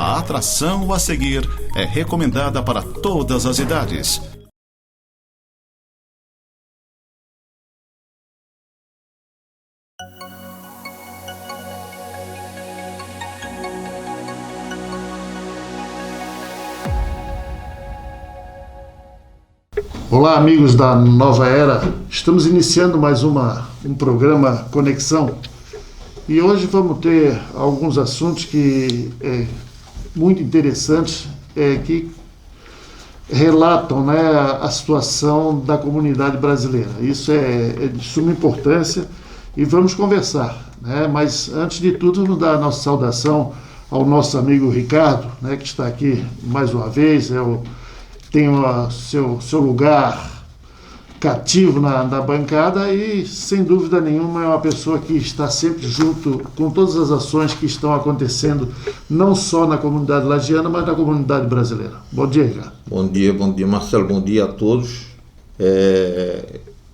A atração a seguir é recomendada para todas as idades. Olá, amigos da Nova Era. Estamos iniciando mais um programa Conexão e hoje vamos ter alguns assuntos que muito interessantes que relatam, né, a situação da comunidade brasileira. Isso é de suma importância e vamos conversar, né? Mas antes de tudo, vamos dar a nossa saudação ao nosso amigo Ricardo, né, que está aqui mais uma vez. Tem o seu lugar cativo na bancada e, sem dúvida nenhuma, é uma pessoa que está sempre junto com todas as ações que estão acontecendo, não só na comunidade lagiana, mas na comunidade brasileira. Bom dia, Ricardo. Bom dia, Marcelo. Bom dia a todos.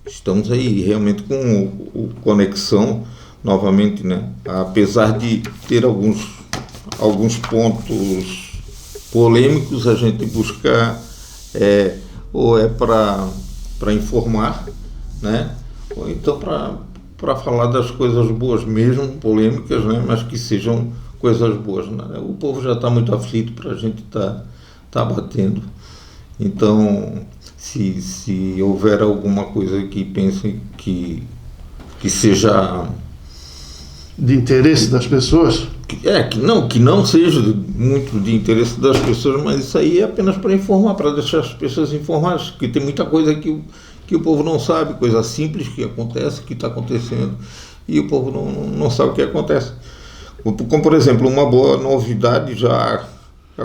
Estamos aí realmente com o Conexão novamente, né? Apesar de ter alguns pontos polêmicos, a gente busca ou para informar, né? Ou então para falar das coisas boas mesmo, polêmicas, né? Mas que sejam coisas boas, né? O povo já está muito aflito para a gente tá batendo. Então, se houver alguma coisa que pensem que seja de interesse das pessoas? Que não seja muito de interesse das pessoas, mas isso aí é apenas para informar, para deixar as pessoas informadas, porque tem muita coisa que o povo não sabe, coisa simples que acontece, que está acontecendo, e o povo não sabe o que acontece. Como, por exemplo, uma boa novidade já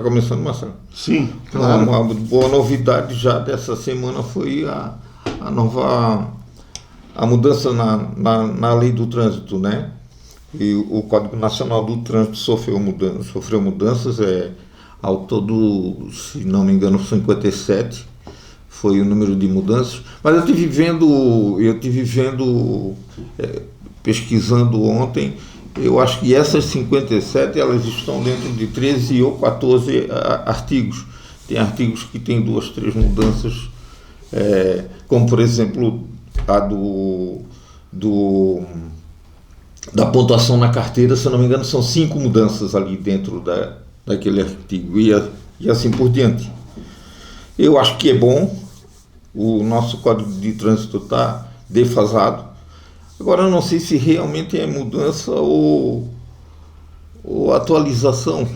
começando, Marcelo. Sim, claro. Uma boa novidade já dessa semana foi a mudança na lei do trânsito, né? E o Código Nacional do Trânsito sofreu mudanças, ao todo, se não me engano, 57 foi o número de mudanças, mas eu tive vendo, pesquisando ontem, eu acho que essas 57, elas estão dentro de 13 ou 14 artigos. Tem artigos que tem 2, 3 mudanças, como por exemplo a da pontuação na carteira, se eu não me engano, são 5 mudanças ali dentro daquele artigo e assim por diante. Eu acho que é bom, o nosso Código de Trânsito está defasado. Agora, eu não sei se realmente é mudança ou atualização.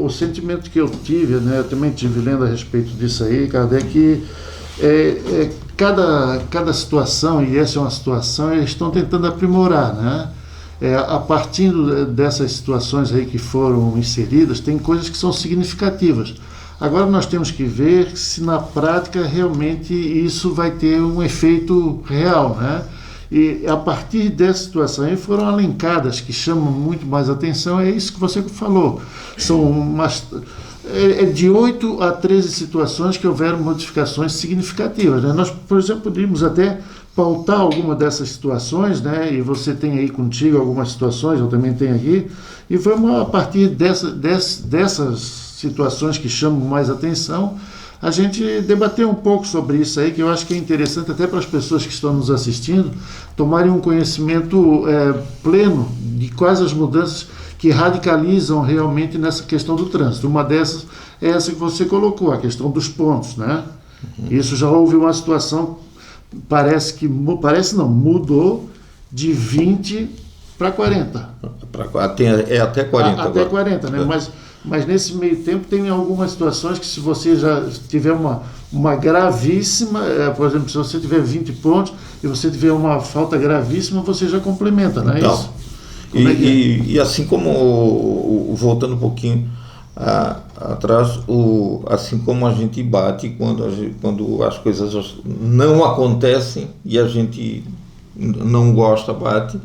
O sentimento que eu tive, né, eu também tive lendo a respeito disso aí, cara, é que cada situação, e essa é uma situação, eles estão tentando aprimorar, né? A partir dessas situações aí que foram inseridas, tem coisas que são significativas. Agora nós temos que ver se na prática realmente isso vai ter um efeito real, né? E a partir dessa situação aí foram elencadas que chamam muito mais atenção, é isso que você falou. São de 8 a 13 situações que houveram modificações significativas, né? Nós, por exemplo, poderíamos até pautar alguma dessas situações, né? E você tem aí contigo algumas situações, eu também tenho aqui, e vamos, a partir dessas situações que chamam mais atenção, a gente debater um pouco sobre isso aí, que eu acho que é interessante até para as pessoas que estão nos assistindo tomarem um conhecimento pleno de quais as mudanças que radicalizam realmente nessa questão do trânsito. Uma dessas é essa que você colocou, a questão dos pontos, né? Isso já houve uma situação, mudou de 20 para 40. Até 40. Até 40, né? Mas nesse meio tempo tem algumas situações que, se você já tiver uma gravíssima, por exemplo, se você tiver 20 pontos e você tiver uma falta gravíssima, você já complementa, não é então, isso? E assim como, voltando um pouquinho atrás, assim como a gente bate quando as coisas não acontecem e a gente não gosta, bate,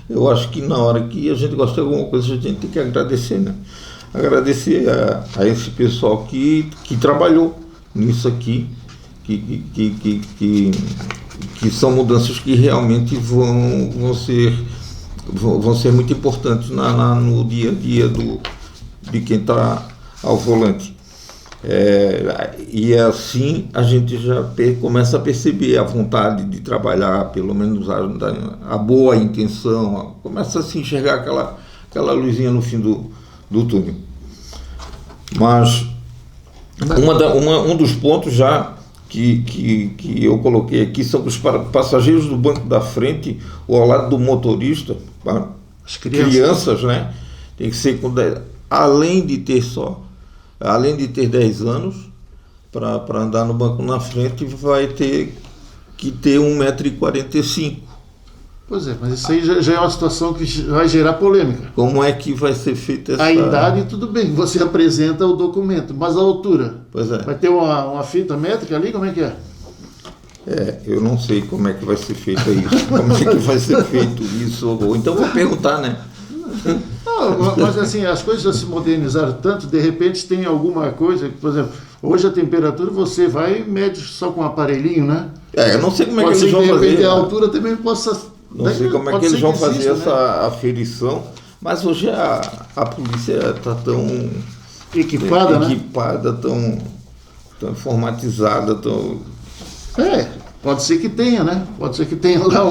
eu acho que na hora que a gente gosta de alguma coisa, a gente tem que agradecer, né? Agradecer a esse pessoal que trabalhou nisso aqui, que são mudanças que realmente vão ser muito importantes no dia a dia de quem está ao volante. E assim a gente já começa a perceber a vontade de trabalhar, pelo menos a boa intenção, começa a se enxergar aquela luzinha no fim do túnel. Mas um dos pontos já que eu coloquei aqui são os passageiros do banco da frente ou ao lado do motorista, As crianças, né? Tem que ser além de ter 10 anos para andar no banco na frente, vai ter que ter 1,45 m. Pois é, mas isso aí já é uma situação que vai gerar polêmica. Como é que vai ser feita essa... A idade, tudo bem, você apresenta o documento, mas a altura? Pois é. Vai ter uma fita métrica ali? Como é que é? Eu não sei como é que vai ser feito isso. Como é que vai ser feito isso? Ou então vou perguntar, né? Não, mas assim, as coisas já se modernizaram tanto, de repente tem alguma coisa, por exemplo, hoje a temperatura você vai e mede só com um aparelhinho, né? Eu não sei como é que Pode eles vão de repente fazer. a altura também possa... Não sei como é que eles vão fazer essa aferição, mas hoje a polícia está tão equipada, né? tão informatizada, Pode ser que tenha, né? Pode ser que tenha lá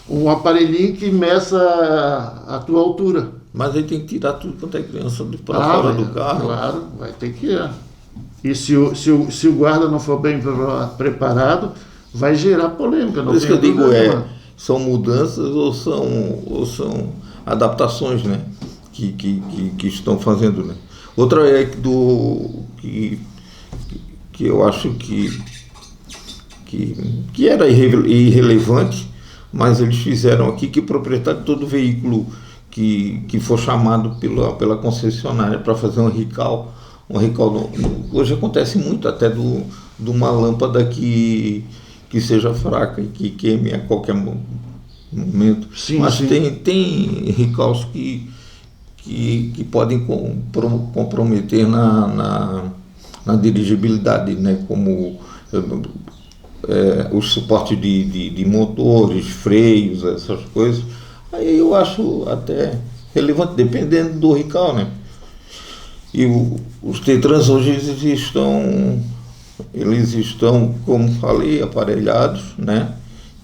um aparelhinho que meça a tua altura. Mas aí tem que tirar tudo quanto é criança para fora do carro. Claro, vai ter que ir. E se o guarda não for bem preparado, vai gerar polêmica. Por isso que eu digo, são mudanças ou são adaptações, né? Que estão fazendo, né? Outra que eu acho que era irrelevante, mas eles fizeram aqui que o proprietário de todo veículo que for chamado pela concessionária para fazer um recall hoje acontece muito até de uma lâmpada que seja fraca e que queime a qualquer momento. Sim, mas sim. Tem recalls que podem comprometer na dirigibilidade, né? Como o suporte de motores, freios, essas coisas. Aí eu acho até relevante, dependendo do recall, né? E os Tetrans hoje eles estão, como falei, aparelhados, né?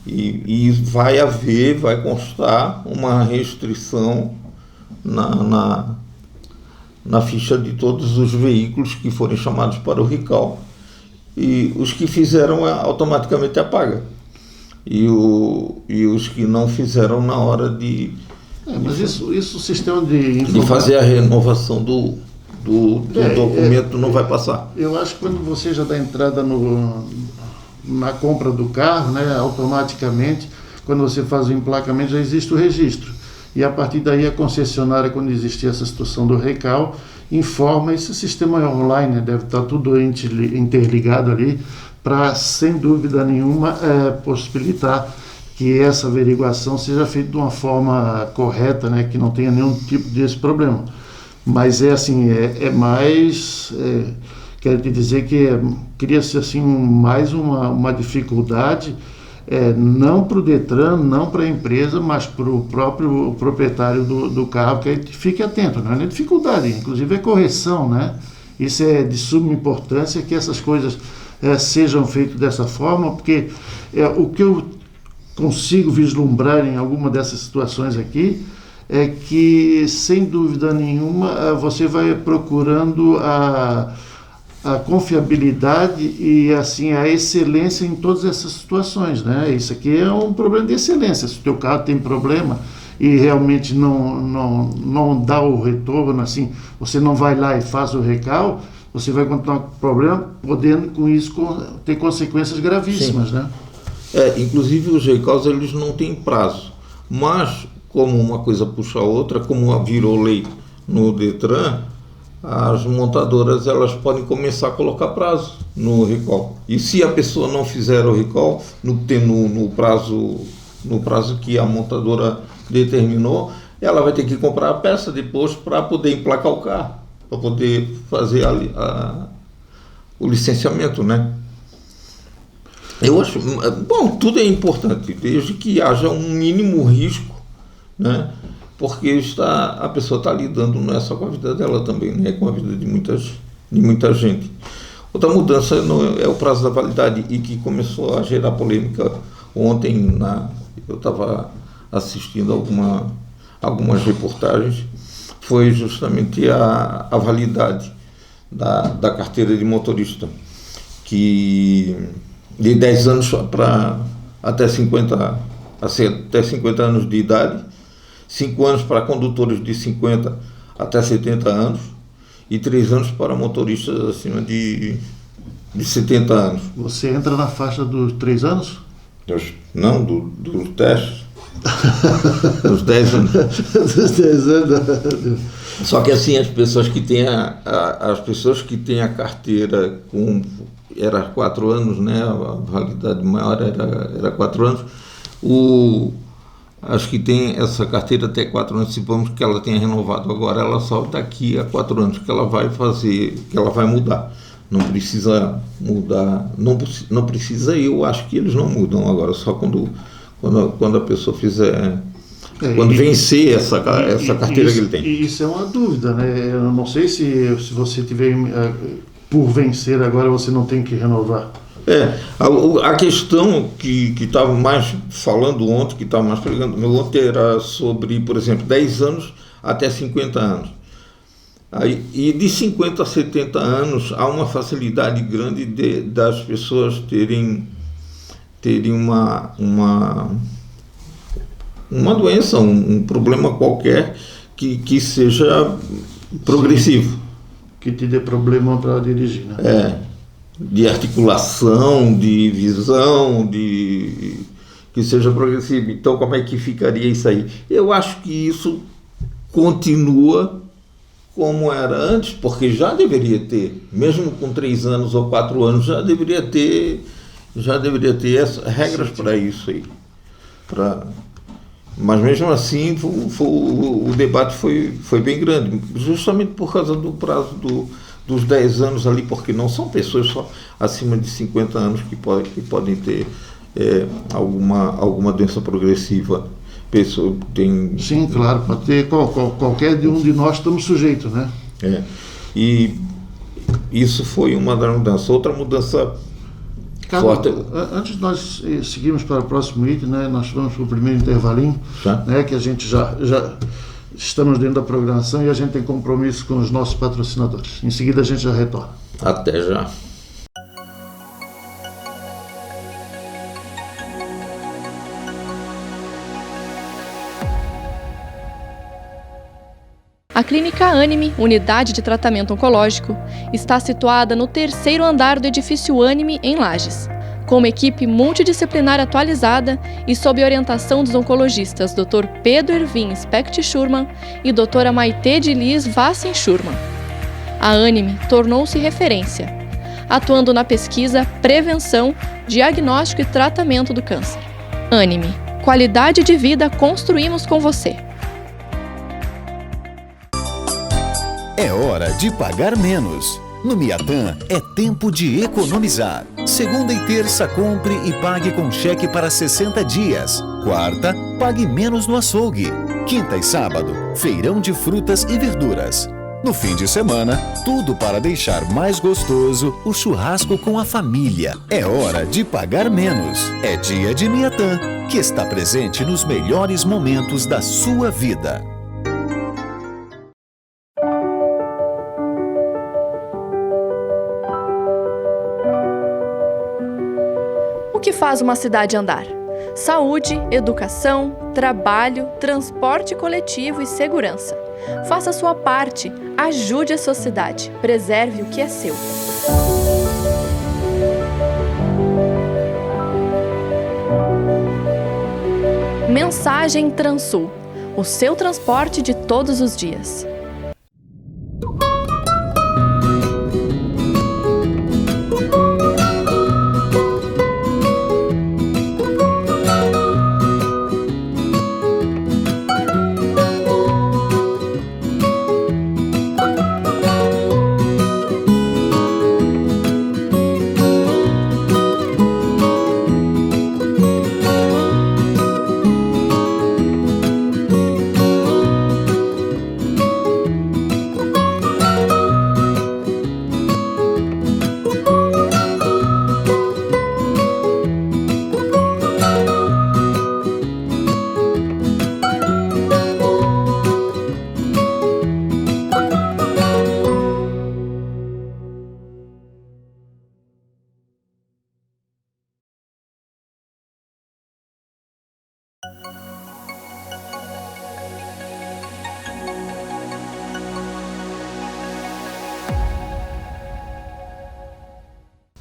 E vai constar uma restrição na ficha de todos os veículos que forem chamados para o recall. E os que fizeram automaticamente apaga. E os que não fizeram na hora de o sistema de fazer a renovação do documento não vai passar. Eu acho que quando você já dá entrada na compra do carro, né, automaticamente, quando você faz o emplacamento, já existe o registro. E a partir daí a concessionária, quando existir essa situação do recall, informa, esse sistema online, né, deve estar tudo interligado ali, para, sem dúvida nenhuma, possibilitar que essa averiguação seja feita de uma forma correta, né, que não tenha nenhum tipo desse problema. Mas quero te dizer que cria-se assim mais uma dificuldade, não para o Detran, não para a empresa, mas para o próprio proprietário do carro, que ele fique atento, não é dificuldade, inclusive é correção, né? Isso é de suma importância que essas coisas sejam feitas dessa forma, porque o que eu consigo vislumbrar em alguma dessas situações aqui é que, sem dúvida nenhuma, você vai procurando a confiabilidade e assim a excelência em todas essas situações, né? Isso aqui é um problema de excelência. Se o teu carro tem problema e realmente não dá o retorno, assim, você não vai lá e faz o recall, você vai continuar com o problema, podendo com isso ter consequências gravíssimas. Sim. Né? Inclusive os recalls eles não têm prazo, mas como uma coisa puxa a outra, como virou lei no Detran, as montadoras elas podem começar a colocar prazo no recall. E se a pessoa não fizer o recall no prazo que a montadora determinou, ela vai ter que comprar a peça depois para poder emplacar o carro, para poder fazer o licenciamento, né? Eu acho, tudo é importante, desde que haja um mínimo risco, né? porque a pessoa está lidando não é só com a vida dela também, né? É com a vida de muita gente. Outra mudança é o prazo da validade, e que começou a gerar polêmica ontem. Eu estava assistindo algumas reportagens, foi justamente a validade da carteira de motorista, que de 10 anos até 50 anos de idade, 5 anos para condutores de 50 até 70 anos e 3 anos para motoristas acima de 70 anos. Você entra na faixa dos 3 anos? Não, dos testes. Dos 10 anos. Dos 10 anos. Só que assim, as pessoas que têm a carteira era 4 anos, né? A validade maior era 4 anos. As que têm essa carteira até 4 anos, supomos que ela tenha renovado agora, ela só daqui a 4 anos que ela vai mudar. Não precisa mudar, não precisa, eu acho que eles não mudam agora, só quando a pessoa fizer, quando vencer essa carteira que ele tem. Isso é uma dúvida, né? Eu não sei se você tiver por vencer agora, você não tem que renovar. A questão que estava mais falando ontem, que estava mais pregando ontem, era sobre, por exemplo, 10 anos até 50 anos. E de 50 a 70 anos há uma facilidade grande das pessoas terem uma doença, um problema qualquer que seja progressivo. Que te dê problema para dirigir, né? De articulação, de visão, que seja progressivo. Então, como é que ficaria isso aí? Eu acho que isso continua como era antes, porque já deveria ter, mesmo com 3 anos ou 4 anos, já deveria ter regras para isso aí. Mas mesmo assim, o debate foi bem grande, justamente por causa do prazo dos 10 anos ali, porque não são pessoas só acima de 50 anos que podem ter alguma doença progressiva. Sim, claro, pode ter qualquer um de nós, estamos sujeitos, né? E isso foi uma das mudanças. Outra mudança forte. Antes de nós seguirmos para o próximo item, né, nós vamos para o primeiro intervalinho, né, que a gente já estamos dentro da programação e a gente tem compromisso com os nossos patrocinadores. Em seguida a gente já retorna. Até já. A Clínica Anime, unidade de tratamento oncológico, está situada no 3º andar do edifício Anime, em Lages. Com uma equipe multidisciplinar atualizada e sob orientação dos oncologistas Dr. Pedro Ervin Specht Schurman e Dra. Maite de Liz Vassen Schurman. A Anime tornou-se referência, atuando na pesquisa, prevenção, diagnóstico e tratamento do câncer. Anime, qualidade de vida construímos com você. É hora de pagar menos. No Miatã é tempo de economizar. Segunda e terça, compre e pague com cheque para 60 dias. Quarta, pague menos no açougue. Quinta e sábado, feirão de frutas e verduras. No fim de semana, tudo para deixar mais gostoso o churrasco com a família. É hora de pagar menos. É dia de Miatã, que está presente nos melhores momentos da sua vida. O que faz uma cidade andar? Saúde, educação, trabalho, transporte coletivo e segurança. Faça a sua parte, ajude a sociedade, preserve o que é seu. Mensagem Transul, o seu transporte de todos os dias.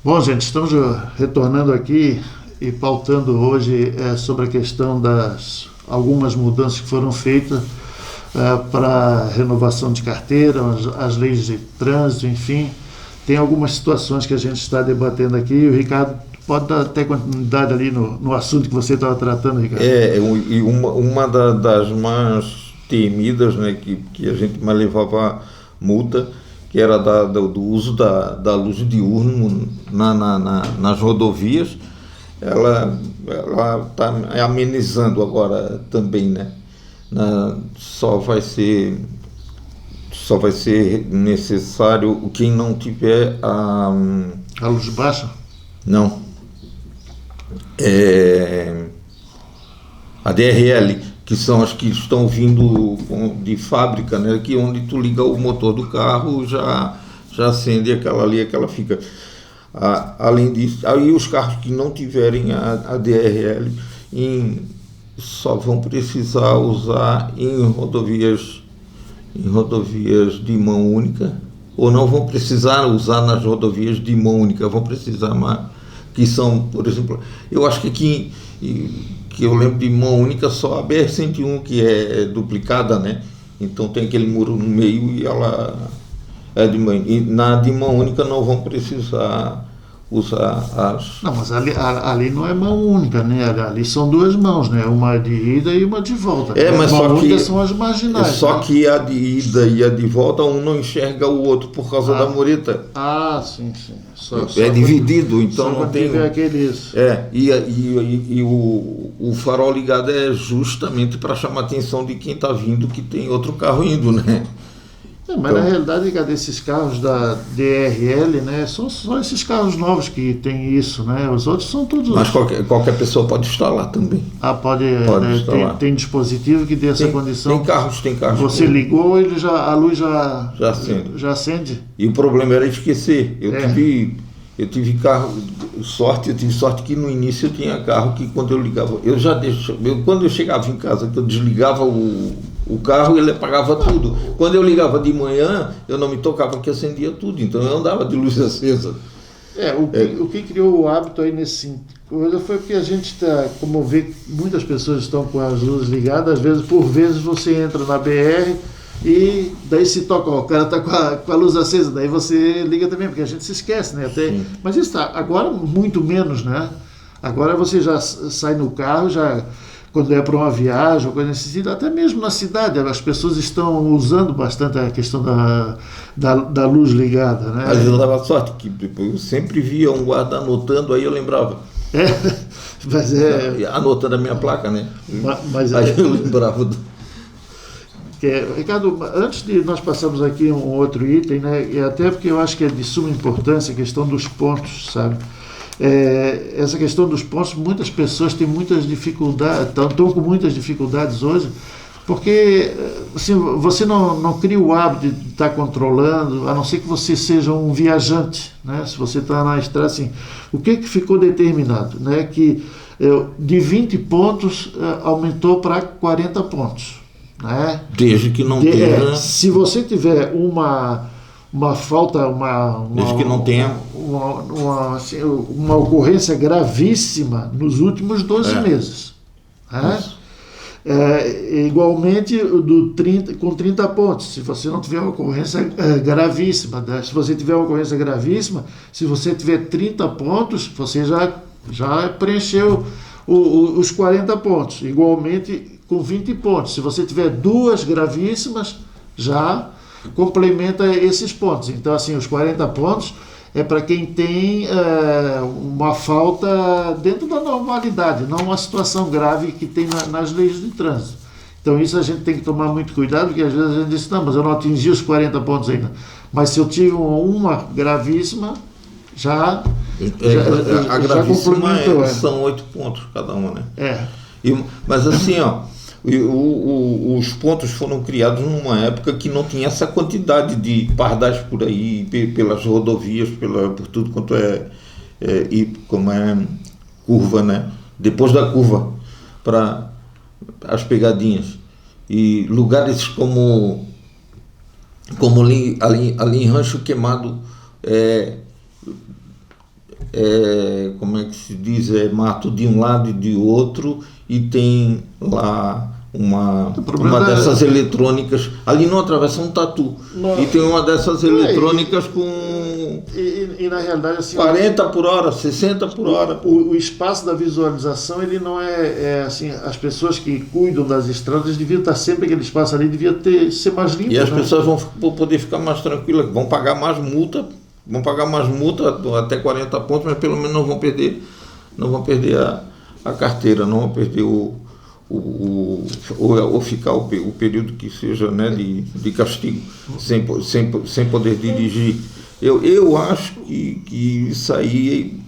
Bom, gente, estamos retornando aqui e pautando hoje sobre a questão das algumas mudanças que foram feitas para renovação de carteira, as leis de trânsito, enfim. Tem algumas situações que a gente está debatendo aqui e o Ricardo pode dar até continuidade ali no assunto que você estava tratando, Ricardo. E uma das mais temidas, né, que a gente mais levava multa, que era do uso da luz diurno nas rodovias, ela está amenizando agora também, né? Só vai ser necessário quem não tiver a luz baixa? Não. A DRL, que são as que estão vindo de fábrica, né? Que onde tu liga o motor do carro já acende aquela fica. Além disso, aí os carros que não tiverem a DRL só vão precisar usar em rodovias de mão única, ou não vão precisar usar nas rodovias de mão única, vão precisar mais, que são, por exemplo, eu acho que aqui, que eu lembro de mão única só a BR-101, que é duplicada, né? Então tem aquele muro no meio e ela é de mão. E na de mão única não vão precisar usar as... Não, mas ali não é mão única, né? Ali são duas mãos, né? Uma de ida e uma de volta. Mas mão só única que são as marginais. Só né? que a de ida e a de volta, um não enxerga o outro por causa da mureta. Sim. Dividido, então não tem... aqueles... E o farol ligado é justamente para chamar a atenção de quem está vindo, que tem outro carro indo, né? Mas na realidade, cadê esses carros da DRL, né? São só esses carros novos que tem isso, né? Os outros são todos... Mas qualquer pessoa pode instalar também. Pode instalar. Tem dispositivo que dê essa condição. Tem carros. Você ligou, a luz já acende. E o problema era esquecer. Eu tive sorte que no início eu tinha carro que quando eu ligava, quando eu chegava em casa, que eu desligava o carro, ele apagava tudo. Quando eu ligava de manhã, eu não me tocava que acendia tudo, então eu andava de luz acesa. O que criou o hábito aí nesse coisa foi porque a gente está, como vê que muitas pessoas estão com as luzes ligadas, por vezes você entra na BR e daí se toca, o cara está com a luz acesa, daí você liga também, porque a gente se esquece, né? Mas isso está, agora muito menos, né? Agora você já sai no carro, quando é para uma viagem ou coisa nesse sentido, até mesmo na cidade, as pessoas estão usando bastante a questão da luz ligada, né? Às vezes eu dava sorte, que eu sempre via um guarda anotando, aí eu lembrava. Anotando a minha placa, né? Aí eu lembrava Ricardo, antes de nós passarmos aqui um outro item, né, e até porque eu acho que é de suma importância a questão dos pontos, sabe? Essa questão dos pontos, muitas pessoas têm muitas dificuldades, estão com muitas dificuldades hoje, porque assim, você não cria o hábito de estar controlando, a não ser que você seja um viajante, né? Se você está na estrada, assim, o que ficou determinado? Né? Que de 20 pontos aumentou para 40 pontos. Né? Desde que não tenha... Se você tiver uma falta, desde que não tenha uma ocorrência gravíssima nos últimos 12 meses. Né? Igualmente com 30 pontos, se você não tiver uma ocorrência gravíssima. Né? Se você tiver uma ocorrência gravíssima, se você tiver 30 pontos, você já preencheu os 40 pontos. Igualmente com 20 pontos. Se você tiver duas gravíssimas, já complementa esses pontos. Então, assim, os 40 pontos é para quem tem uma falta dentro da normalidade, não uma situação grave que tem nas leis de trânsito. Então, isso a gente tem que tomar muito cuidado, porque às vezes a gente diz, não, mas eu não atingi os 40 pontos ainda. Mas se eu tive uma gravíssima, já complementou. São 8 pontos cada uma, né? Mas assim, os pontos foram criados numa época que não tinha essa quantidade de pardais por aí, pelas rodovias, por tudo quanto como é curva, né? Depois da curva, para as pegadinhas. E lugares como ali em Rancho Queimado, como é que se diz, mato de um lado e de outro, e tem lá uma dessas eletrônicas, ali não atravessa um tatu, e tem uma dessas eletrônicas com e na realidade assim, 40 por hora, 60 por hora. O espaço da visualização, ele não assim, as pessoas que cuidam das estradas deviam estar sempre, aquele espaço ali devia ser mais limpo. E as pessoas vão poder ficar mais tranquilas, vão pagar mais multa até 40 pontos, mas pelo menos não vão perder a carteira, não vão perder ou ficar o período que seja, né, de castigo, sem poder dirigir. Eu acho que isso aí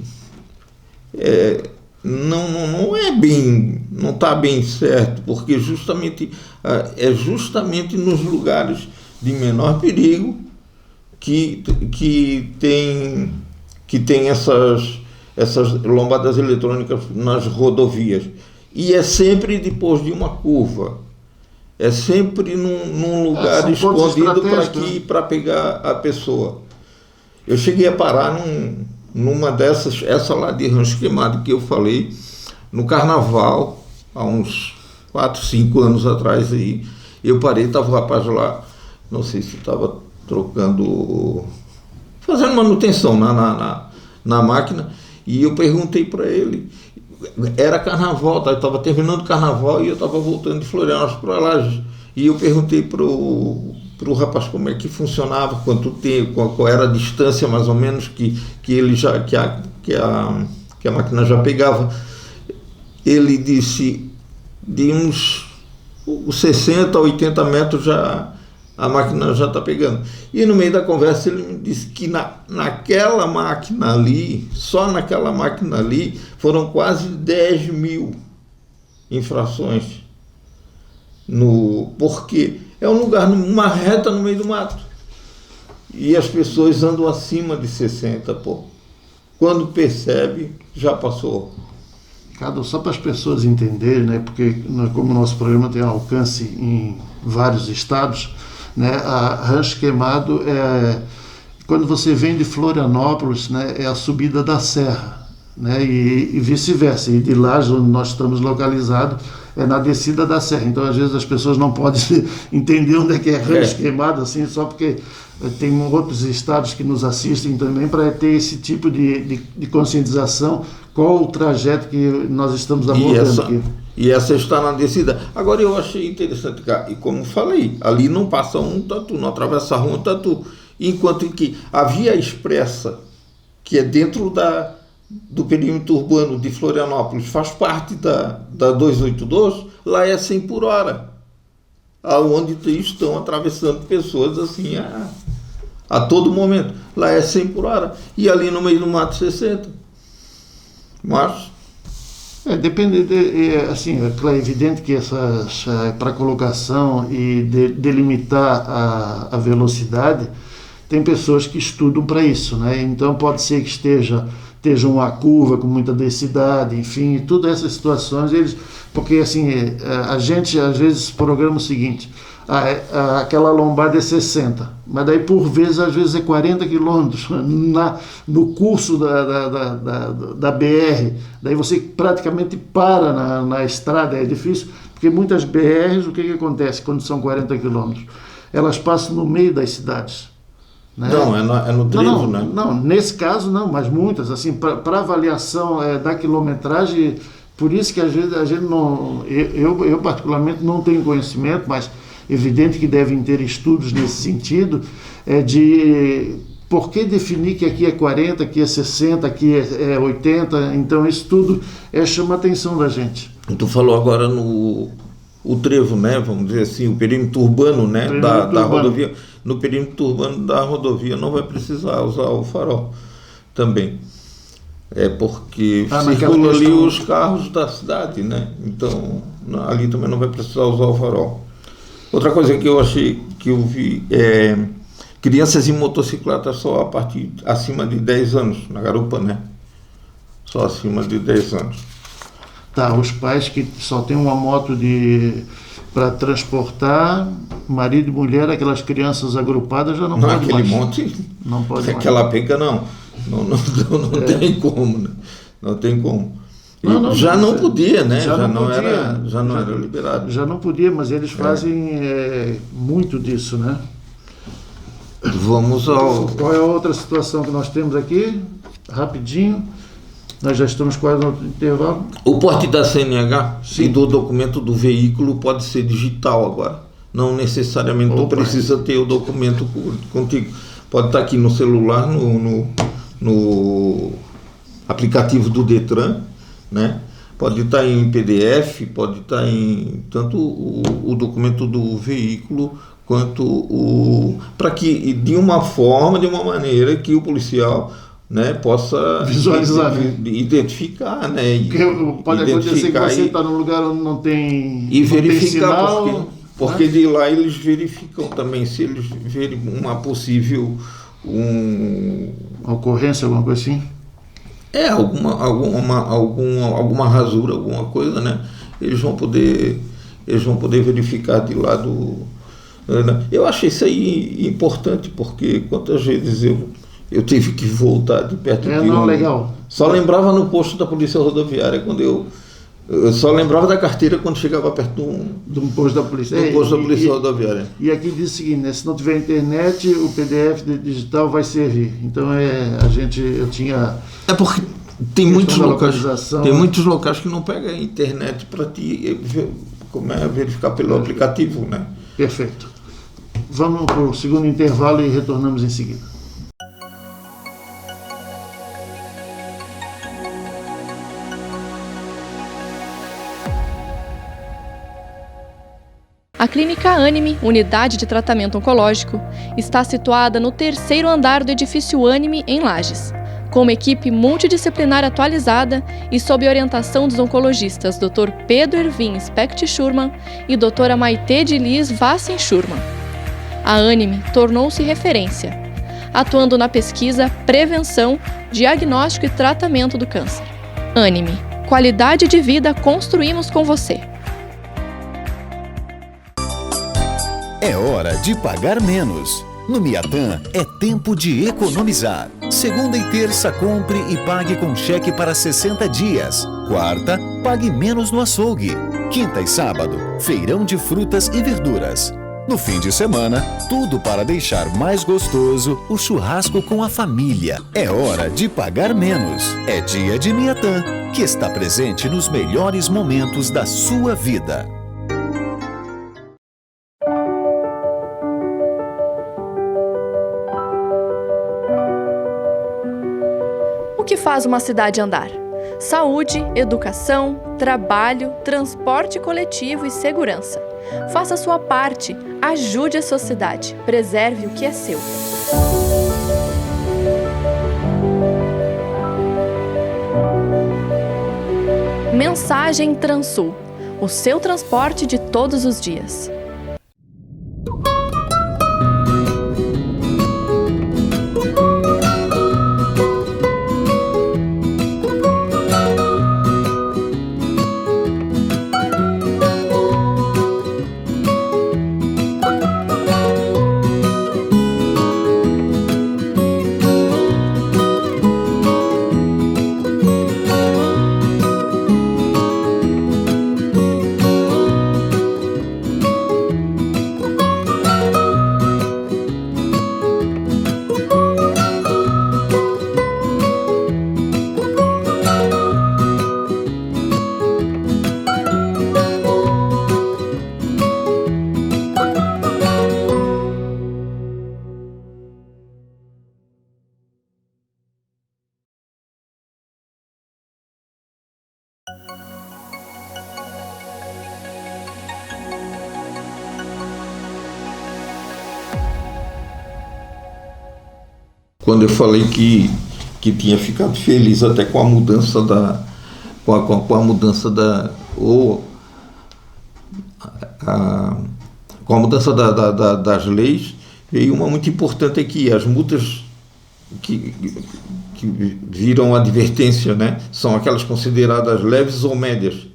não é bem, não está bem certo, porque justamente nos lugares de menor perigo que tem essas lombadas eletrônicas nas rodovias. E é sempre depois de uma curva. É sempre num lugar escondido para pegar a pessoa. Eu cheguei a parar numa dessas, essa lá de Rancho Queimado que eu falei, no carnaval, há uns 4, 5 anos atrás aí. Eu parei, estava o rapaz lá, não sei se estava fazendo manutenção na máquina, e eu perguntei para ele. Era carnaval, eu estava terminando o carnaval e eu estava voltando de Florianópolis para Lages. E eu perguntei pro rapaz como é que funcionava, quanto tempo, qual era a distância mais ou menos que a máquina já pegava. Ele disse de uns 60 a 80 metros a máquina já está pegando. E no meio da conversa ele me disse que naquela máquina ali, só naquela máquina ali, foram quase 10 mil infrações. Porque é um lugar, uma reta no meio do mato. E as pessoas andam acima de 60, pô. Quando percebe, já passou. Ricardo, só para as pessoas entenderem, né, porque como o nosso programa tem alcance em vários estados, né, a Rancho Queimado quando você vem de Florianópolis, né, é a subida da serra, né, e vice-versa, e de lá onde nós estamos localizados é na descida da serra. Então às vezes as pessoas não podem entender onde é que é Rancho Queimado, assim, só porque tem outros estados que nos assistem também, para ter esse tipo de conscientização, qual o trajeto que nós estamos abordando aqui. E essa está na descida. Agora eu achei interessante, e como falei, ali não passa um tatu, não atravessa a rua um tatu. Enquanto que a Via Expressa, que é dentro do perímetro urbano de Florianópolis, faz parte da 282, lá é 100 por hora. Aonde estão atravessando pessoas assim a todo momento. Lá é 100 por hora. E ali no meio do mato 60. Mas depende, assim, é evidente que para colocação e delimitar a velocidade, tem pessoas que estudam para isso, né? Então pode ser que esteja uma curva com muita densidade, enfim, todas essas situações, porque assim, a gente às vezes programa o seguinte, aquela lombada é 60, mas daí por vezes, às vezes é 40 quilômetros no curso da BR, daí você praticamente para na estrada, é difícil, porque muitas BRs, o que acontece quando são 40 quilômetros? Elas passam no meio das cidades. Né? Não, é no trevo, né? Não, nesse caso não, mas muitas, assim, para avaliação da quilometragem, por isso que às vezes a gente não, eu particularmente não tenho conhecimento, mas evidente que devem ter estudos nesse sentido, de por que definir que aqui é 40, aqui é 60, aqui é 80, então isso tudo chama a atenção da gente. Tu falou agora o trevo, né, vamos dizer assim, o perímetro urbano, né, da rodovia. No perímetro urbano da rodovia não vai precisar usar o farol também. Porque circulam ali os carros da cidade, né? Então ali também não vai precisar usar o farol. Outra coisa que eu achei, que eu vi, crianças em motocicleta só acima de 10 anos, na garupa, né? Só acima de 10 anos. Tá, os pais que só têm uma moto para transportar marido e mulher, aquelas crianças agrupadas já não pode mais. Aquele monte, não pode aquela penca não. Não tem como, né? Não tem como. Já não podia, né? Já não Era liberado. Já não podia, mas eles fazem muito disso, né? Vamos ao... Qual é a outra situação que nós temos aqui? Rapidinho. Nós já estamos quase no intervalo. O porte da CNH e do documento do veículo pode ser digital agora. Não necessariamente tu precisa ter o documento contigo. Pode estar aqui no celular, no aplicativo do Detran, né? Pode estar em PDF, pode estar em tanto o documento do veículo quanto para que de uma maneira que o policial, né, possa visualizar, identificar, né? Porque pode acontecer que você está num lugar onde não tem e verificar sinal, porque de lá eles verificam também se eles verem uma possível ocorrência, alguma coisa assim. Alguma rasura, alguma coisa, né? Eles vão poder verificar de lá do... Eu achei isso aí importante, porque quantas vezes eu tive que voltar de perto de legal. Só lembrava no posto da Polícia Rodoviária, quando eu só lembrava da carteira quando chegava perto do posto da polícia. Rodoviária. E aqui diz o seguinte, né? Se não tiver internet, o PDF digital vai servir. Então eu tinha... É porque tem muitos locais que não pegam a internet para verificar pelo aplicativo, né? Perfeito. Vamos para o segundo intervalo e retornamos em seguida. A Clínica Anime, unidade de tratamento oncológico, está situada no 3º andar do edifício Anime, em Lages. Com uma equipe multidisciplinar atualizada e sob orientação dos oncologistas Dr. Pedro Ervin Specht Schurman e Dra. Maite de Liz Vassen Schurman. A Anime tornou-se referência, atuando na pesquisa, prevenção, diagnóstico e tratamento do câncer. Anime, qualidade de vida construímos com você. É hora de pagar menos. No Miatã é tempo de economizar. Segunda e terça, compre e pague com cheque para 60 dias. Quarta, pague menos no açougue. Quinta e sábado, feirão de frutas e verduras. No fim de semana, tudo para deixar mais gostoso o churrasco com a família. É hora de pagar menos. É dia de Miatã, que está presente nos melhores momentos da sua vida. O que faz uma cidade andar? Saúde, educação, trabalho, transporte coletivo e segurança. Faça a sua parte, ajude a sociedade, preserve o que é seu. Mensagem Transul, o seu transporte de todos os dias. Quando eu falei que tinha ficado feliz até com a mudança das leis, veio uma muito importante aqui, as multas que viram advertência, né, são aquelas consideradas leves ou médias,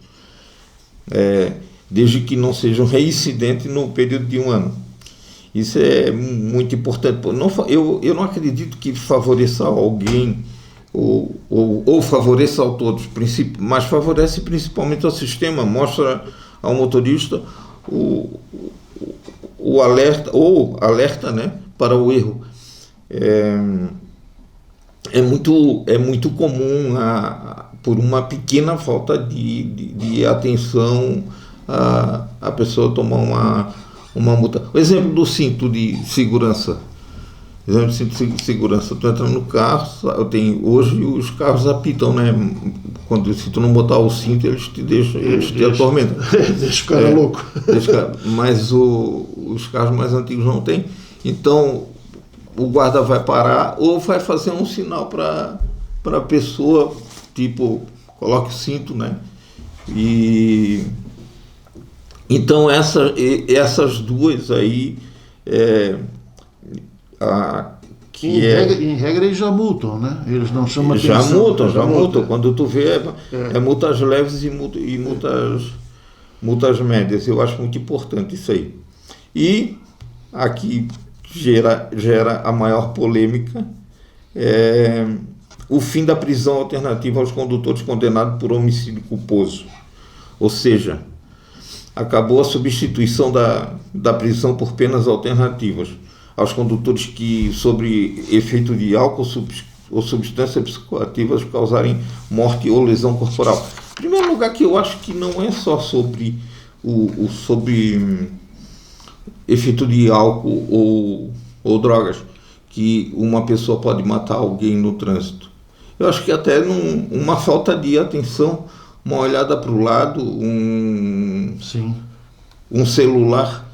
desde que não sejam reincidentes no período de 1 ano. Isso é muito importante. Eu não acredito que favoreça alguém ou favoreça a todos, mas favorece principalmente ao sistema, mostra ao motorista o alerta, né, para o erro. É muito comum, por uma pequena falta de atenção, a pessoa tomar uma multa. O exemplo do cinto de segurança. Exemplo do cinto de segurança. Tu entra no carro, hoje os carros apitam, né? Se tu não botar o cinto, eles te atormentam. Deixa o cara louco. Mas os carros mais antigos não tem. Então, o guarda vai parar ou vai fazer um sinal para a pessoa, tipo, coloque o cinto, né? Então essas duas aí, em regra eles já multam, né? Eles não chamam atenção. Já multam. Quando tu vê, multas leves e multas médias. Eu acho muito importante isso aí. E aqui gera a maior polêmica, o fim da prisão alternativa aos condutores condenados por homicídio culposo. Ou seja, acabou a substituição da prisão por penas alternativas aos condutores que, sob efeito de álcool ou substâncias psicoativas, causarem morte ou lesão corporal. Em primeiro lugar, que eu acho que não é só sobre efeito de álcool ou drogas que uma pessoa pode matar alguém no trânsito. Eu acho que até uma falta de atenção, uma olhada para o lado, um celular,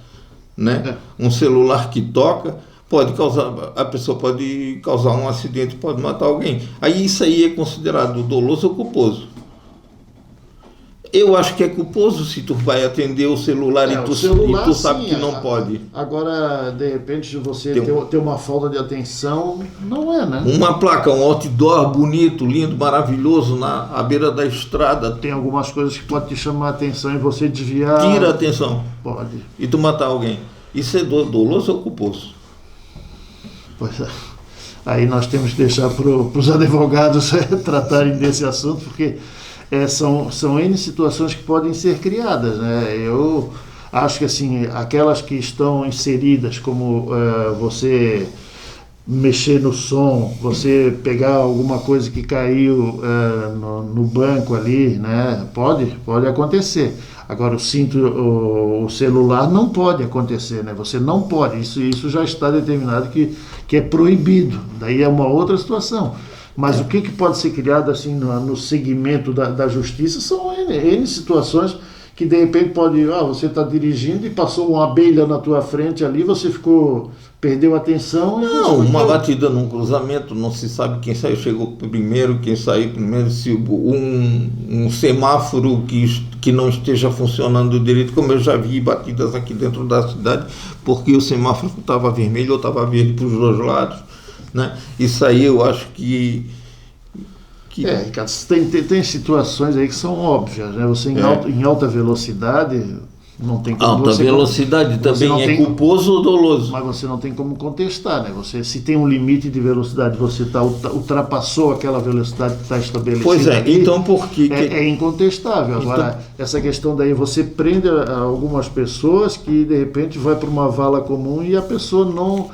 né? Um celular que toca, a pessoa pode causar um acidente, pode matar alguém. Aí isso aí é considerado doloso ou culposo. Eu acho que é culposo se tu vai atender o celular e tu sabe que não pode. Agora, de repente, você ter uma falta de atenção, não é, né? Uma placa, um outdoor bonito, lindo, maravilhoso, à beira da estrada. Tem algumas coisas que podem te chamar a atenção e você desviar. Tira a atenção. Pode. E tu matar alguém. Isso é doloso ou culposo? Pois é. Aí nós temos que deixar para os advogados tratarem desse assunto, porque são N situações que podem ser criadas, né? Eu acho que assim, aquelas que estão inseridas, como você mexer no som, você pegar alguma coisa que caiu no banco ali, né? Pode acontecer. Agora, o celular não pode acontecer, né? Você não pode, isso já está determinado que é proibido, daí é uma outra situação. Mas o que pode ser criado assim no segmento da justiça são N situações que de repente pode, você está dirigindo e passou uma abelha na tua frente ali, você perdeu a atenção. Uma batida num cruzamento, não se sabe quem chegou primeiro, quem saiu primeiro, se um semáforo que não esteja funcionando direito, como eu já vi batidas aqui dentro da cidade, porque o semáforo estava vermelho ou estava verde para os dois lados. Né? Isso aí eu acho que tem situações aí que são óbvias, né? Você em alta velocidade não tem como. Alta velocidade também é culposo ou doloso? Mas você não tem como contestar, né? Se tem um limite de velocidade, você ultrapassou aquela velocidade que está estabelecida. Pois é, ali, então por que é incontestável. Agora, essa questão daí, você prende algumas pessoas que de repente vai para uma vala comum e a pessoa não.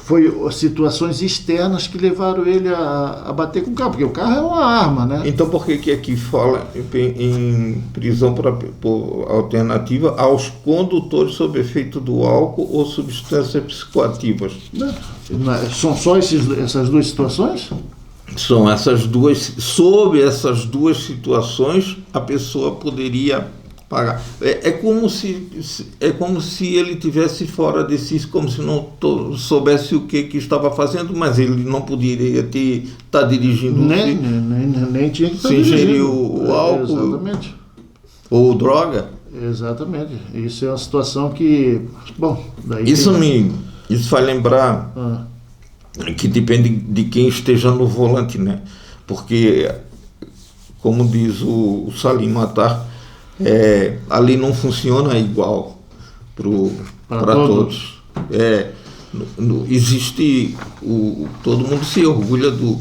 Foi situações externas que levaram ele a bater com o carro, porque o carro é uma arma, né? Então por que aqui fala em prisão por alternativa aos condutores sob efeito do álcool ou substâncias psicoativas? São só essas duas situações? São essas duas. Sob essas duas situações, a pessoa poderia pagar. É como se ele tivesse fora de si, como se não soubesse o que estava fazendo, mas ele não poderia estar dirigindo nem tinha que estar se dirigindo. Ingeriu o álcool. Exatamente. Ou droga. Exatamente. Isso é uma situação que, daí isso faz lembrar que depende de quem esteja no volante, né? Porque, como diz o Salim Matar, ali não funciona igual para todos. Existe, todo mundo se orgulha do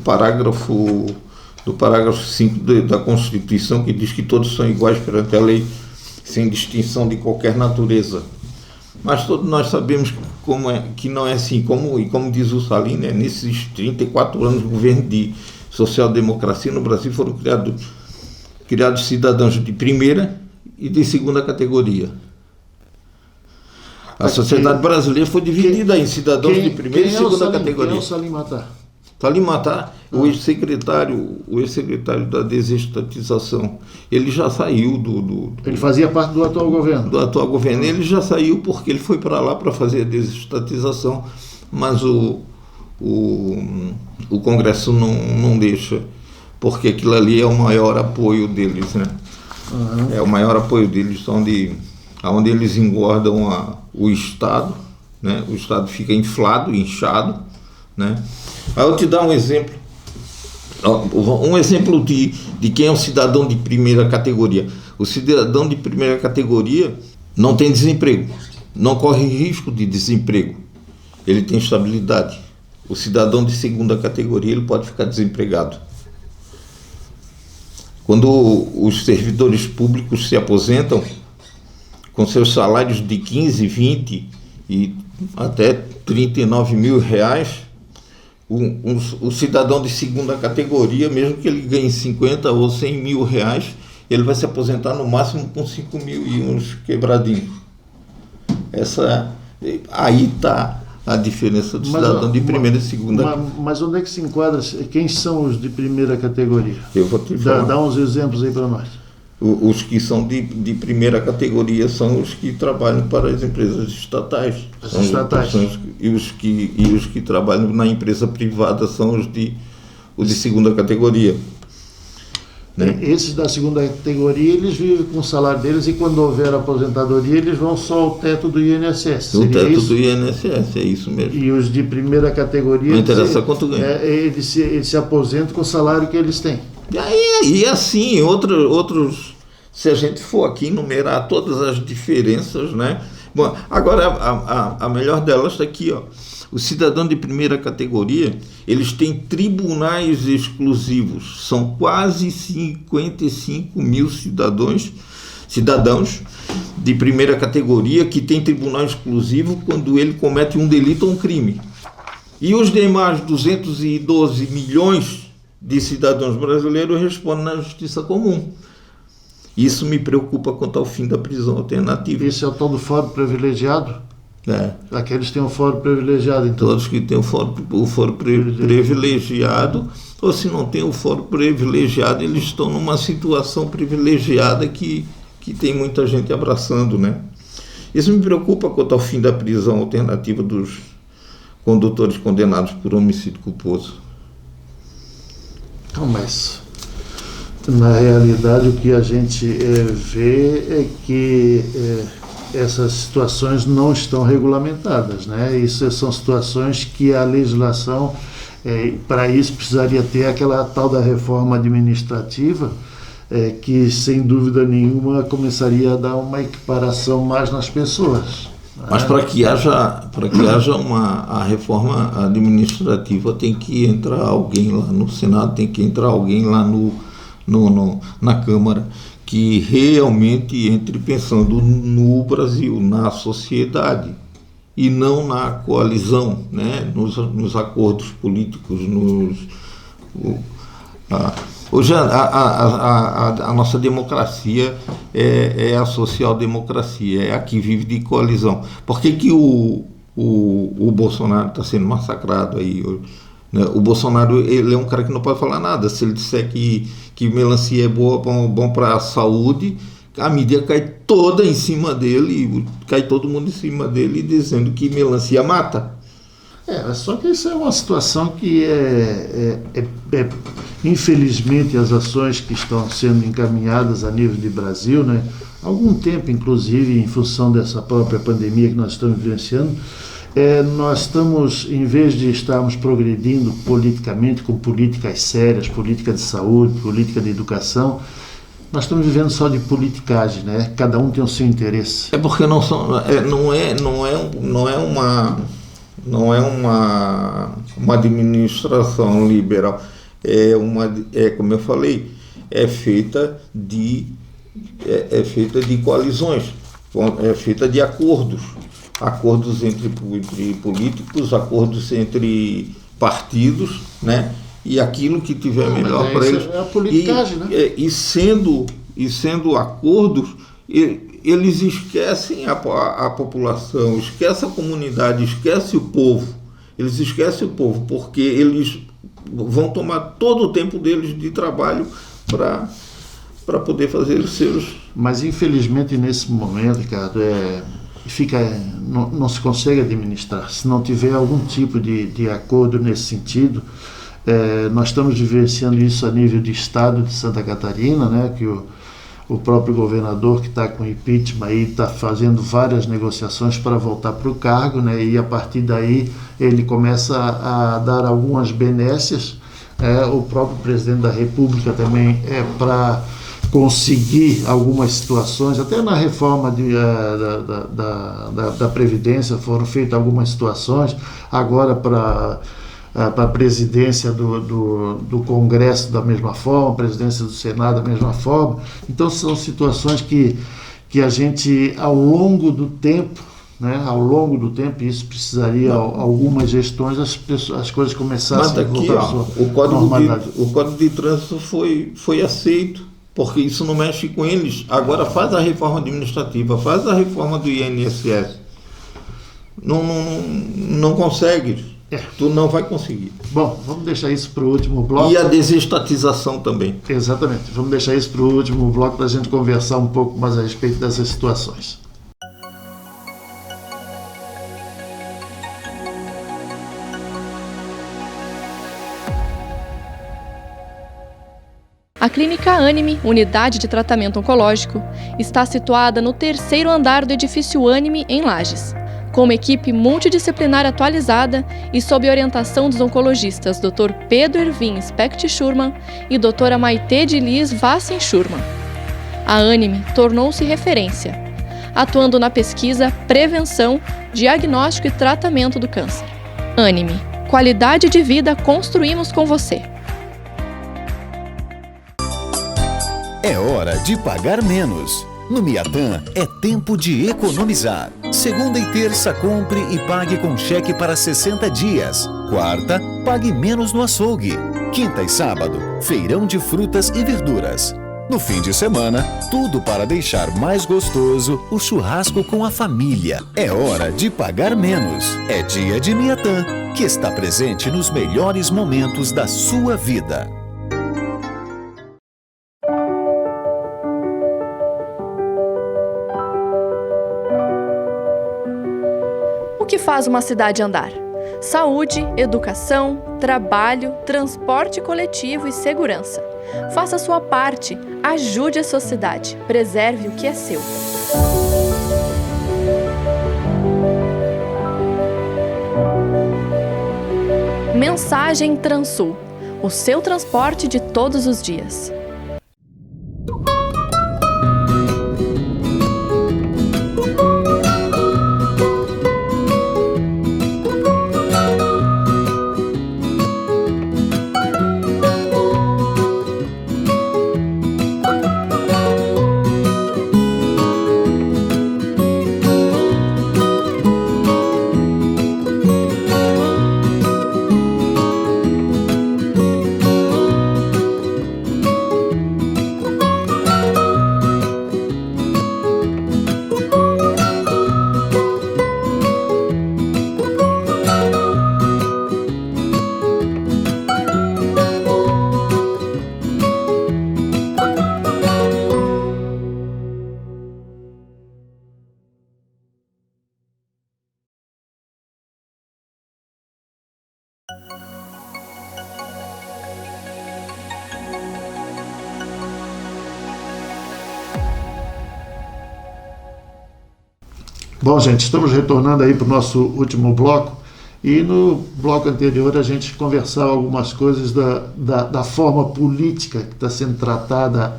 parágrafo 5 da Constituição, que diz que todos são iguais perante a lei, sem distinção de qualquer natureza. Mas todos nós sabemos que não é assim, como diz o Salim, né, nesses 34 anos de governo de social-democracia no Brasil foram criados cidadãos de primeira e de segunda categoria. A sociedade brasileira foi dividida em cidadãos de primeira e segunda categoria. Quem é o Salim Matar? Salim Matar, o ex-secretário da desestatização, ele já saiu Ele fazia parte do atual governo. Do atual governo. Ele já saiu porque ele foi para lá para fazer a desestatização, mas o Congresso não deixa, porque aquilo ali é o maior apoio deles, né? Uhum. É o maior apoio deles, onde eles engordam o Estado, né? O Estado fica inflado, inchado, né? Aí eu te dar um exemplo de quem é um cidadão de primeira categoria. O cidadão de primeira categoria não tem desemprego, não corre risco de desemprego, ele tem estabilidade. O cidadão de segunda categoria, ele pode ficar desempregado. Quando os servidores públicos se aposentam com seus salários de 15, 20 e até 39 mil reais, o cidadão de segunda categoria, mesmo que ele ganhe 50 ou 100 mil reais, ele vai se aposentar no máximo com 5 mil e uns quebradinhos. Aí está a diferença do cidadão de primeira e segunda. Mas onde é que se enquadra? Quem são os de primeira categoria? Eu vou te falar. Dá uns exemplos aí para nós. Os que são de primeira categoria são os que trabalham para as empresas estatais. E os que trabalham na empresa privada são os de segunda categoria. Né? Esses da segunda categoria, eles vivem com o salário deles e quando houver aposentadoria, eles vão só ao teto do INSS. O teto do INSS, é isso mesmo. E os de primeira categoria, não interessa quanto ganha. Eles se aposentam com o salário que eles têm. E assim, outros, se a gente for aqui enumerar todas as diferenças, né? Bom, agora a melhor delas está aqui, ó. O cidadão de primeira categoria, eles têm tribunais exclusivos. São quase 55 mil cidadãos de primeira categoria que têm tribunal exclusivo quando ele comete um delito ou um crime. E os demais 212 milhões de cidadãos brasileiros respondem na justiça comum. Isso me preocupa quanto ao fim da prisão alternativa. Esse é o tal do fórum privilegiado? Aqueles têm um fórum privilegiado, então. Todos que têm o fórum privilegiado, ou se não tem o fórum privilegiado, eles estão numa situação privilegiada que tem muita gente abraçando, né? Isso me preocupa quanto ao fim da prisão alternativa dos condutores condenados por homicídio culposo. Então, mas na realidade o que a gente vê é que essas situações não estão regulamentadas, né? Isso são situações que a legislação, para isso precisaria ter aquela tal da reforma administrativa, que sem dúvida nenhuma começaria a dar uma equiparação mais nas pessoas. Mas para que haja a reforma administrativa tem que entrar alguém lá no Senado, tem que entrar alguém lá na Câmara que realmente entre pensando no Brasil, na sociedade, e não na coalizão, né? nos acordos políticos. Hoje a nossa democracia é a social-democracia, é a que vive de coalizão. Por que o Bolsonaro está sendo massacrado aí hoje? O Bolsonaro, ele é um cara que não pode falar nada. Se ele disser que melancia é boa, bom para a saúde, a mídia cai toda em cima dele, cai todo mundo em cima dele dizendo que melancia mata. Só que isso é uma situação que infelizmente as ações que estão sendo encaminhadas a nível de Brasil, né, há algum tempo, inclusive em função dessa própria pandemia que nós estamos vivenciando, nós estamos, em vez de estarmos progredindo politicamente com políticas sérias, política de saúde, política de educação, Nós estamos vivendo só de politicagem, né? Cada um tem o seu interesse. É porque não é uma administração liberal. Como eu falei, é feita de coalizões, é feita de acordos entre políticos, acordos entre partidos, né? E aquilo que tiver melhor para eles. É a politicagem, né? E sendo acordos, eles esquecem a população, esquecem a comunidade, esquecem o povo. Eles esquecem o povo, porque eles vão tomar todo o tempo deles de trabalho para poder fazer os seus... Mas, infelizmente, nesse momento, Ricardo, não se consegue administrar. Se não tiver algum tipo de acordo nesse sentido, nós estamos vivenciando isso a nível de Estado de Santa Catarina, né, que o próprio governador, que está com impeachment, está fazendo várias negociações para voltar para o cargo, né, e a partir daí ele começa a dar algumas benécias. O próprio presidente da República também para conseguir algumas situações, até na reforma da Previdência foram feitas algumas situações, agora para a presidência do Congresso da mesma forma, a presidência do Senado da mesma forma. Então são situações que a gente, ao longo do tempo, isso precisaria algumas gestões, as coisas começassem a voltar à sua normalidade. O Código de Trânsito foi aceito, porque isso não mexe com eles. Agora faz a reforma administrativa, faz a reforma do INSS. Não consegue. Tu não vai conseguir. Bom, vamos deixar isso para o último bloco. E a desestatização também. Exatamente. Vamos deixar isso para o último bloco para a gente conversar um pouco mais a respeito dessas situações. A Clínica Anime, unidade de tratamento oncológico, está situada no 3º andar do edifício Anime, em Lages. Com uma equipe multidisciplinar atualizada e sob orientação dos oncologistas Dr. Pedro Ervin Specht Schurman e Dra. Maite de Liz Vassen Schurman. A Anime tornou-se referência, atuando na pesquisa, prevenção, diagnóstico e tratamento do câncer. Anime, qualidade de vida construímos com você. É hora de pagar menos. No Miatã é tempo de economizar. Segunda e terça, compre e pague com cheque para 60 dias. Quarta, pague menos no açougue. Quinta e sábado, feirão de frutas e verduras. No fim de semana, tudo para deixar mais gostoso o churrasco com a família. É hora de pagar menos. É dia de Miatã, que está presente nos melhores momentos da sua vida. O que faz uma cidade andar? Saúde, educação, trabalho, transporte coletivo e segurança. Faça a sua parte, ajude a sociedade, preserve o que é seu. Mensagem Transul, o seu transporte de todos os dias. Bom, gente, estamos retornando aí para o nosso último bloco, e no bloco anterior a gente conversava algumas coisas da forma política que está sendo tratada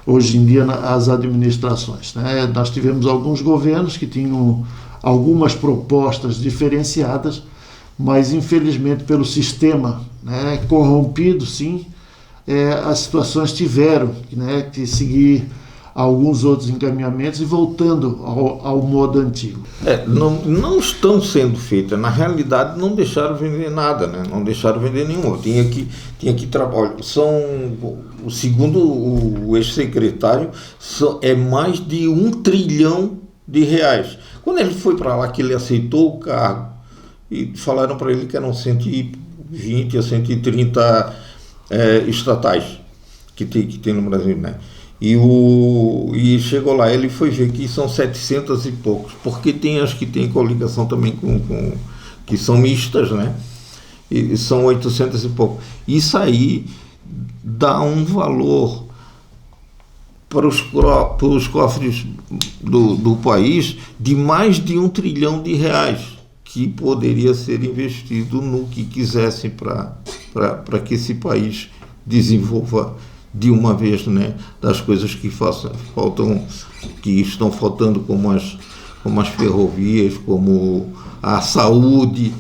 hoje em dia as administrações, né? Nós tivemos alguns governos que tinham algumas propostas diferenciadas, mas infelizmente pelo sistema, né, corrompido, sim, as situações tiveram, né, que seguir alguns outros encaminhamentos e voltando ao modo antigo. Não estão sendo feitas. Na realidade, não deixaram vender nada, né? Não deixaram vender nenhum. Tinha que trabalhar. Segundo o ex-secretário, é mais de R$1 trilhão. Quando ele foi para lá, que ele aceitou o cargo, e falaram para ele que eram 120 a 130 estatais que tem no Brasil, né? E chegou lá, ele foi ver que são 700 e poucos, porque tem as que tem coligação também que são mistas, né? E são 800 e pouco. Isso aí dá um valor para os cofres do país de mais de R$1 trilhão, que poderia ser investido no que quisessem para que esse país desenvolva de uma vez, né, das coisas que estão faltando, como as ferrovias, como a saúde,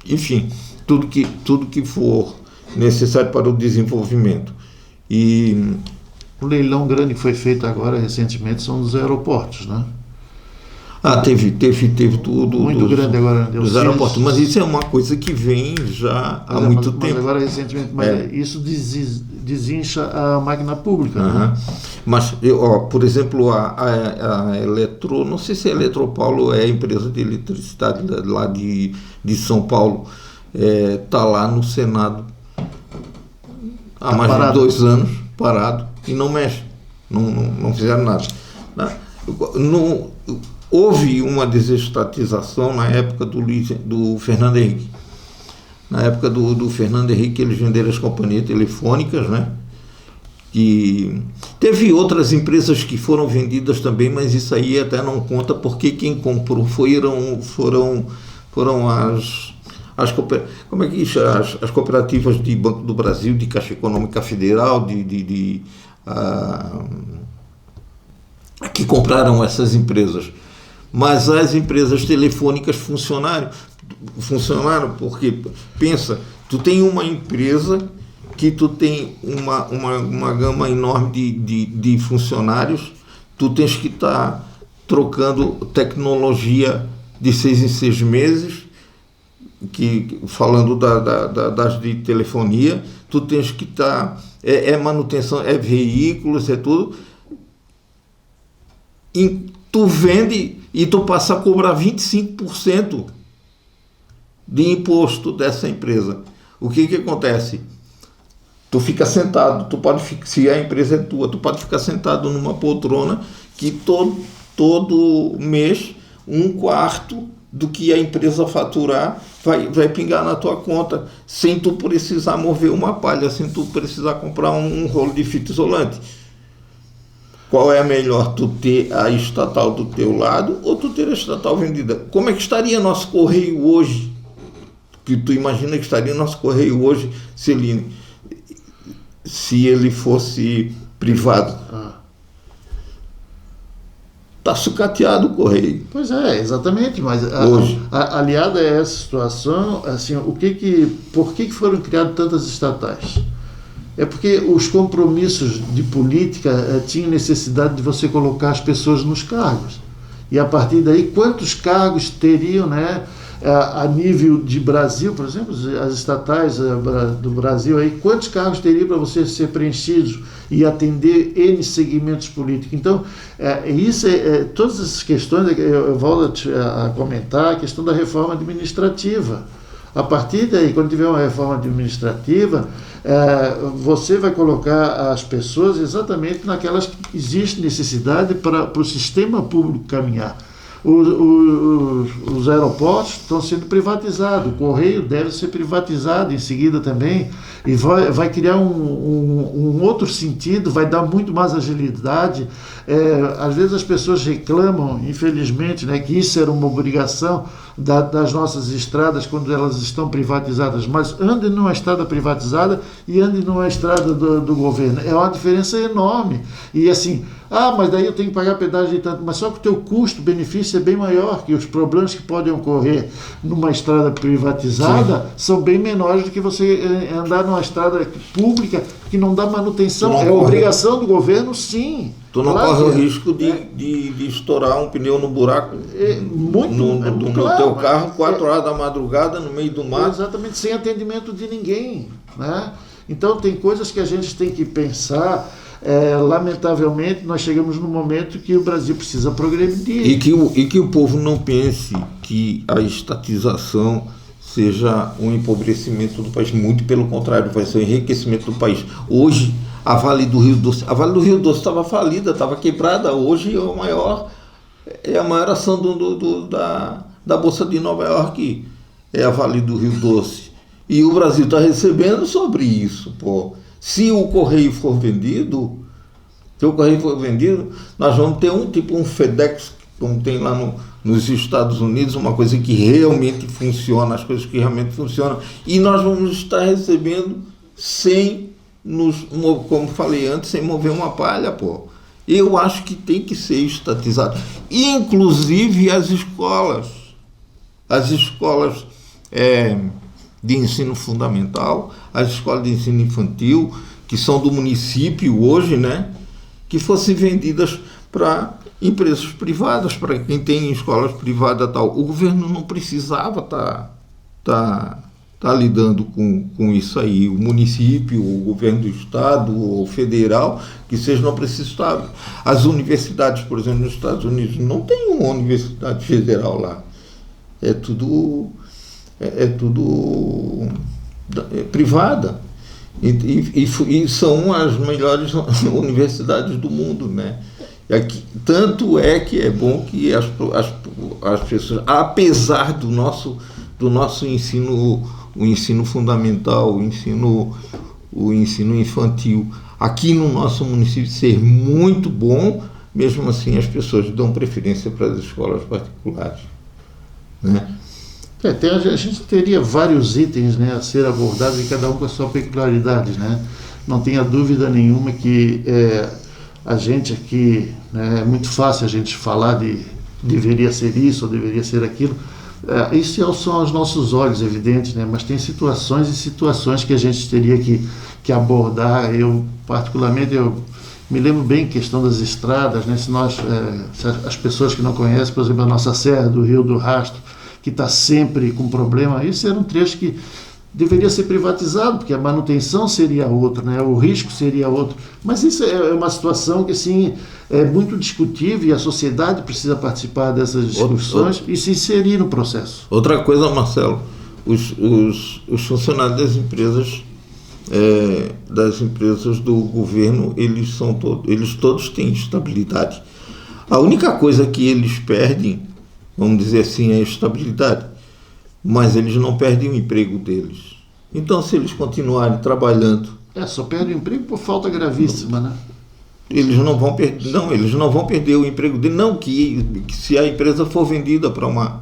enfim, tudo que for necessário para o desenvolvimento. E o leilão grande que foi feito agora recentemente são dos aeroportos, né? Teve tudo. Muito grande agora. Dos aeroportos, mas isso é uma coisa que vem já há muito tempo. Mas agora recentemente, isso desincha a máquina pública. Né? Mas, por exemplo, a Eletro, não sei se a Eletropaulo é a empresa de eletricidade lá de São Paulo, está lá no Senado há mais de 2 anos, parado, e não mexe, não fizeram nada. Houve uma desestatização na época do Fernando Henrique. Na época do Fernando Henrique, eles venderam as companhias telefônicas, né? E teve outras empresas que foram vendidas também, mas isso aí até não conta, porque quem comprou foram as cooperativas de Banco do Brasil, de Caixa Econômica Federal, que compraram essas empresas. Mas as empresas telefônicas funcionaram porque, pensa, tu tem uma empresa que tu tem uma gama enorme de funcionários, tu tens que estar trocando tecnologia de 6 em 6 meses, falando das de telefonia, tu tens que estar, manutenção, veículos, tudo, e tu vende e tu passa a cobrar 25% de imposto dessa empresa. O que acontece? Tu fica sentado, se a empresa é tua, tu pode ficar sentado numa poltrona que todo mês 1/4 do que a empresa faturar vai pingar na tua conta, sem tu precisar mover uma palha, sem tu precisar comprar um rolo de fita isolante. Qual é melhor, tu ter a estatal do teu lado ou tu ter a estatal vendida? Como é que estaria nosso correio hoje? Que tu imagina que estaria nosso correio hoje, Celine, se ele fosse privado? Está sucateado o correio. Pois é, exatamente, mas aliada a essa situação, assim, por que foram criadas tantas estatais? É porque os compromissos de política tinham necessidade de você colocar as pessoas nos cargos. E a partir daí, quantos cargos teriam, né, a nível de Brasil, por exemplo, as estatais do Brasil, aí, quantos cargos teriam para você ser preenchidos e atender N segmentos políticos? Então, todas essas questões, eu volto a comentar, a questão da reforma administrativa. A partir daí, quando tiver uma reforma administrativa, você vai colocar as pessoas exatamente naquelas que existe necessidade para o sistema público caminhar. Os aeroportos estão sendo privatizados, o correio deve ser privatizado em seguida também, e vai criar um outro sentido, vai dar muito mais agilidade. Às vezes as pessoas reclamam, infelizmente, né, que isso era uma obrigação. das nossas estradas quando elas estão privatizadas, mas ande numa estrada privatizada e ande numa estrada do governo. É uma diferença enorme. E assim, mas daí eu tenho que pagar pedágio de tanto, mas só que o teu custo-benefício é bem maior, que os problemas que podem ocorrer numa estrada privatizada são bem menores do que você andar numa estrada pública que não dá manutenção. É obrigação do governo, sim. Tu não corre o risco de estourar um pneu no buraco no teu carro, 4 horas da madrugada, no meio do mar. Exatamente, sem atendimento de ninguém, né? Então tem coisas que a gente tem que pensar. Lamentavelmente, nós chegamos num momento que o Brasil precisa progredir. E que o povo não pense que a estatização seja um empobrecimento do país. Muito pelo contrário, vai ser um enriquecimento do país. Hoje, a Vale do Rio Doce estava falida, estava quebrada. Hoje é a maior ação da Bolsa de Nova York, é a Vale do Rio Doce. E o Brasil está recebendo sobre isso, pô. Se o correio for vendido, nós vamos ter um FedEx, como tem lá nos Estados Unidos, uma coisa que realmente funciona, as coisas que realmente funcionam, e nós vamos estar recebendo como falei antes, sem mover uma palha, pô. Eu acho que tem que ser estatizado. Inclusive as escolas de ensino fundamental, as escolas de ensino infantil, que são do município hoje, né, que fossem vendidas para empresas privadas, para quem tem escolas privadas tal. O governo não precisava tá lidando com isso aí. O município, o governo do estado, o federal, que seja, não precisava. As universidades, por exemplo, nos Estados Unidos, não tem uma universidade federal lá. É tudo privada. E são as melhores universidades do mundo, né? Tanto é que é bom que as pessoas, apesar do nosso ensino, o ensino fundamental, o ensino infantil, aqui no nosso município ser muito bom, mesmo assim as pessoas dão preferência para as escolas particulares, né? A gente teria vários itens, né, a ser abordados e cada um com a sua peculiaridade, né? Não tenha dúvida nenhuma que a gente aqui, né, é muito fácil a gente falar de deveria ser isso ou deveria ser aquilo. Isso são aos nossos olhos, evidentes, né? Mas tem situações e situações que a gente teria que abordar. Eu, particularmente, me lembro bem questão das estradas, né? Se as pessoas que não conhecem, por exemplo, a nossa Serra do Rio do Rastro, que está sempre com problema, isso era um trecho que deveria ser privatizado, porque a manutenção seria outra, né? O risco seria outro. Mas isso é uma situação que, assim, é muito discutível e a sociedade precisa participar dessas discussões e se inserir no processo. Outra coisa, Marcelo, os funcionários das empresas do governo, eles todos têm estabilidade. A única coisa que eles perdem, vamos dizer assim, é a estabilidade, mas eles não perdem o emprego deles. Então, se eles continuarem trabalhando... só perdem o emprego por falta gravíssima, né? Eles não vão perder o emprego deles. Não, que se a empresa for vendida para uma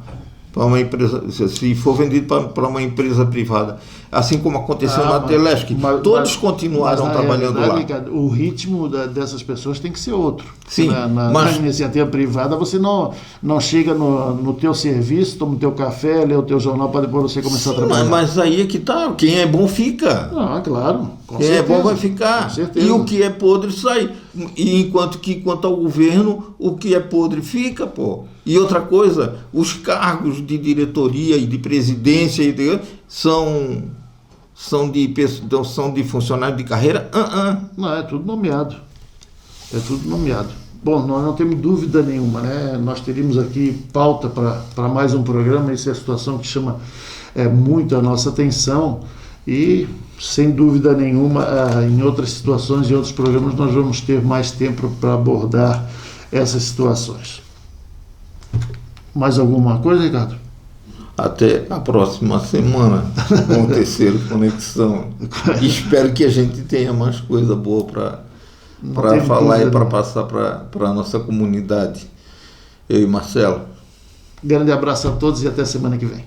empresa, se for vendido para uma empresa privada, assim como aconteceu na Telesc, todos continuaram trabalhando lá. O ritmo dessas pessoas tem que ser outro. Sim, na iniciativa privada você não chega no teu serviço, toma o teu café, lê o teu jornal para depois você começar a trabalhar. Mas aí é que tá, quem é bom fica. Claro. Quem é bom vai ficar. Com certeza. E o que é podre sai. E quanto ao governo, o que é podre fica, pô. E outra coisa, os cargos de diretoria e de presidência são de funcionário de carreira? Não, é tudo nomeado. Bom, nós não temos dúvida nenhuma, né? Nós teríamos aqui pauta para mais um programa. Essa é a situação que chama muito a nossa atenção e, sem dúvida nenhuma, em outras situações e outros programas nós vamos ter mais tempo para abordar essas situações. Mais alguma coisa, Ricardo? Até a próxima semana com o terceiro Conexão. Espero que a gente tenha mais coisa boa para falar e para passar para a nossa comunidade. Eu e Marcelo. Grande abraço a todos e até semana que vem.